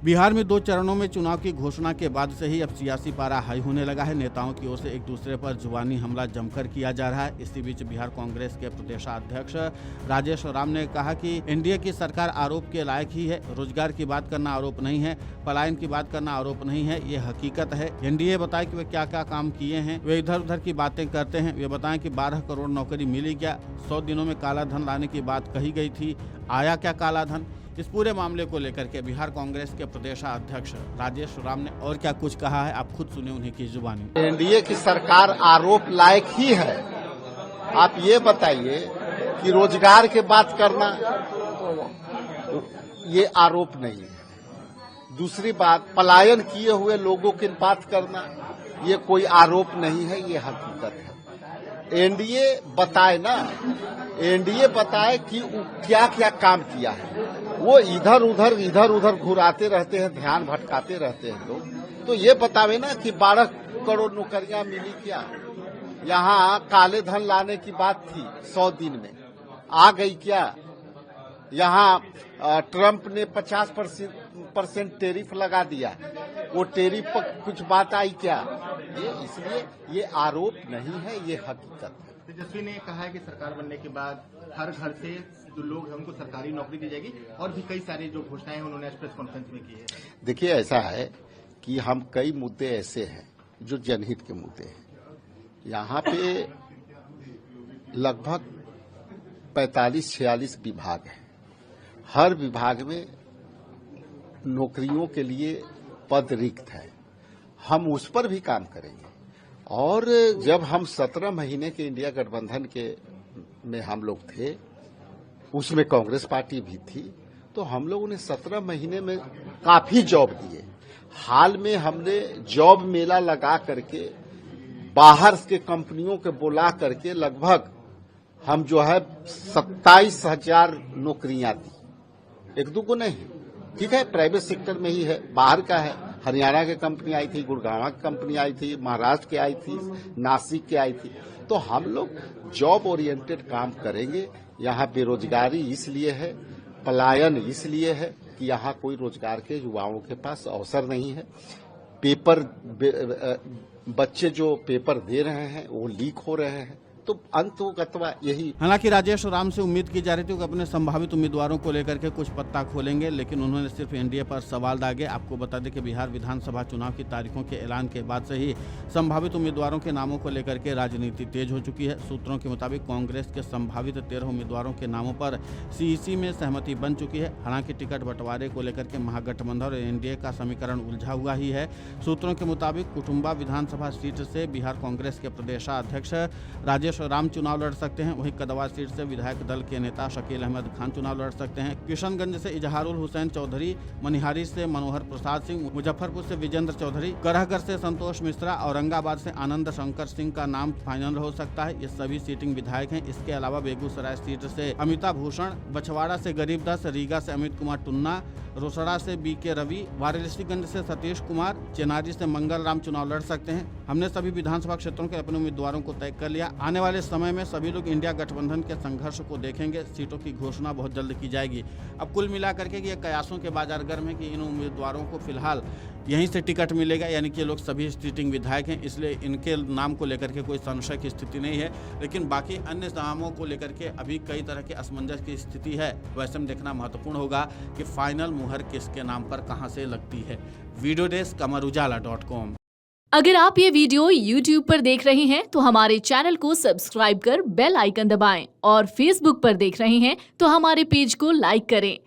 बिहार में 2 चरणों में चुनाव की घोषणा के बाद से ही अब सियासी पारा हाई होने लगा है। नेताओं की ओर से एक दूसरे पर जुबानी हमला जमकर किया जा रहा है। इसी बीच बिहार कांग्रेस के प्रदेशाध्यक्ष राजेश राम ने कहा कि एनडीए की सरकार आरोप के लायक ही है। रोजगार की बात करना आरोप नहीं है, पलायन की बात करना आरोप नहीं है, ये हकीकत है। एनडीए बताए कि वे क्या क्या काम किए हैं, वे इधर उधर की बातें करते हैं। वे बताएं कि 12 करोड़ नौकरी मिली क्या, 100 दिनों में काला धन लाने की बात कही गई थी, आया क्या काला धन। इस पूरे मामले को लेकर के बिहार कांग्रेस के प्रदेशाध्यक्ष राजेश राम ने और क्या कुछ कहा है, आप खुद सुने उन्हीं की जुबानी। एनडीए की सरकार आरोप लायक ही है। आप ये बताइए कि रोजगार की बात करना ये आरोप नहीं है। दूसरी बात, पलायन किए हुए लोगों की बात करना ये कोई आरोप नहीं है, ये हकीकत है। एनडीए बताए ना, एनडीए बताए कि क्या क्या काम किया है। वो इधर उधर घुराते रहते हैं, ध्यान भटकाते रहते हैं लोग। तो ये बतावे ना कि 12 करोड़ नौकरियां मिली क्या, यहाँ काले धन लाने की बात थी 100 दिन में, आ गई क्या। यहाँ ट्रंप ने 50% टैरिफ लगा दिया, वो टैरिफ पर कुछ बात आई क्या। ये इसलिए ये आरोप नहीं है, ये हकीकत है। तेजस्वी ने कहा है कि सरकार बनने के बाद हर घर से जो लोग हैं उनको सरकारी नौकरी दी जाएगी, और भी कई सारी जो घोषणाएं उन्होंने आज प्रेस कॉन्फ्रेंस में की है। देखिए, ऐसा है कि हम कई मुद्दे ऐसे हैं जो जनहित के मुद्दे हैं। यहाँ पे लगभग 45-46 विभाग हैं। हर विभाग में नौकरियों के लिए पद रिक्त है। हम उस पर भी काम करेंगे। और जब हम 17 महीने के इंडिया गठबंधन के में हम लोग थे, उसमें कांग्रेस पार्टी भी थी, तो हम लोगों ने 17 महीने में काफी जॉब दिए। हाल में हमने जॉब मेला लगा करके बाहर के कंपनियों के बुला करके लगभग हम जो है 27,000 नौकरियां दी। एक दो को नहीं, ठीक है, प्राइवेट सेक्टर में ही है, बाहर का है। हरियाणा की कंपनी आई थी, गुड़गांव की कंपनी आई थी, महाराष्ट्र की आई थी, नासिक की आई थी। तो हम लोग जॉब ओरिएंटेड काम करेंगे। यहाँ बेरोजगारी इसलिए है, पलायन इसलिए है कि यहाँ कोई रोजगार के युवाओं के पास अवसर नहीं है। बच्चे जो पेपर दे रहे हैं वो लीक हो रहे हैं। तो अंततः यही। हालांकि राजेश राम से उम्मीद की जा रही थी कि अपने संभावित उम्मीदवारों को लेकर के कुछ पत्ता खोलेंगे, लेकिन उन्होंने सिर्फ एनडीए पर सवाल दागे। आपको बता दें कि बिहार विधानसभा चुनाव की तारीखों के ऐलान के बाद से ही संभावित उम्मीदवारों के नामों को लेकर के राजनीति तेज हो चुकी है। सूत्रों के मुताबिक कांग्रेस के संभावित 13 उम्मीदवारों के नामों पर सीईसी में सहमति बन चुकी है। हालांकि टिकट बंटवारे को लेकर के महागठबंधन और एनडीए का समीकरण उलझा हुआ ही है। सूत्रों के मुताबिक कुटुंबा विधानसभा सीट से बिहार कांग्रेस के प्रदेशाध्यक्ष राजेश राम चुनाव लड़ सकते हैं। वहीं कदवा सीट से विधायक दल के नेता शकील अहमद खान चुनाव लड़ सकते हैं। किशनगंज से इजहारुल हुसैन चौधरी, मनिहारी से मनोहर प्रसाद सिंह, मुजफ्फरपुर से विजेंद्र चौधरी, करहगढ़ से संतोष मिश्रा, औरंगाबाद से आनंद शंकर सिंह का नाम फाइनल हो सकता है। ये सभी सीटिंग विधायक हैं। इसके अलावा बेगूसराय सीट से अमिताभ भूषण, बछवाड़ा से गरीबदास, रीगा से अमित कुमार टुन्ना, रोसड़ा से बीके रवि, वाराणसीगंज से सतीश कुमार, चेनारी से मंगल राम चुनाव लड़ सकते हैं। हमने सभी विधानसभा क्षेत्रों के अपने उम्मीदवारों को तय कर लिया। आने वाले समय में सभी लोग इंडिया गठबंधन के संघर्ष को देखेंगे। सीटों की घोषणा बहुत जल्द की जाएगी। अब कुल मिलाकर के ये कयासों के बाजार गर्म है कि इन उम्मीदवारों को फिलहाल यहीं से टिकट मिलेगा, यानी कि लोग सभी सिटिंग विधायक हैं, इसलिए इनके नाम को लेकर के कोई संशय की स्थिति नहीं है। लेकिन बाकी अन्य नामों को लेकर के अभी कई तरह के असमंजस की स्थिति है। वैसे में देखना महत्वपूर्ण होगा कि फाइनल मुहर किसके नाम पर कहां से लगती है। Video desk amarujala.com। अगर आप ये वीडियो YouTube पर देख रहे हैं तो हमारे चैनल को सब्सक्राइब कर बेल आइकन दबाएं, और Facebook पर देख रहे हैं तो हमारे पेज को लाइक करें।